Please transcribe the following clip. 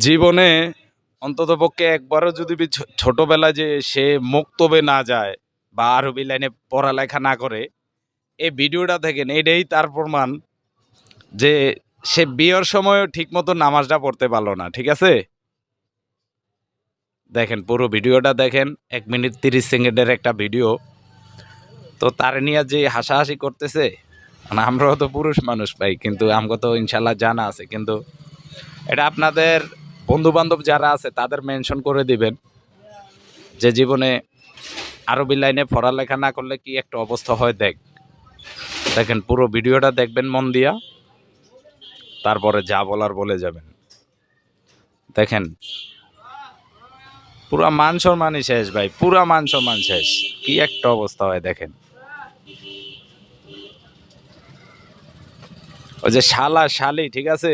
জীবনে অন্ততপক্ষে একবারও যদি ছোটবেলায় যে সে মুক্তবে না যায় বা আরবি লাইনে পড়ালেখা না করে, এই ভিডিওটা দেখেন, এটাই তার প্রমাণ যে সে বিয়ের সময়ও ঠিক মতো নামাজটা পড়তে পারলো না। ঠিক আছে, দেখেন পুরো ভিডিওটা দেখেন, 1 মিনিট 30 সেকেন্ডের একটা ভিডিও। তো তার নিয়ে যে হাসাহাসি করতেছে, মানে আমরাও তো পুরুষ মানুষ পাই, কিন্তু আমাকে তো ইনশাল্লাহ জানা আছে, কিন্তু এটা আপনাদের বন্ধু বান্ধব যারা আছে তাদের মেনশন করে দিবেন যে জীবনে আরবি লাইনে পড়ালেখা না করলে কি একটা অবস্থা হয়। দেখেন পুরো ভিডিওটা দেখবেন মন দিয়া, তারপরে যা বলার বলে যাবেন। দেখেন পুরা মান সম্মানই শেষ ভাই, পুরা মান সম্মান শেষ। কি একটা অবস্থা হয় দেখেন। ওই যে শালা শালি, ঠিক আছে,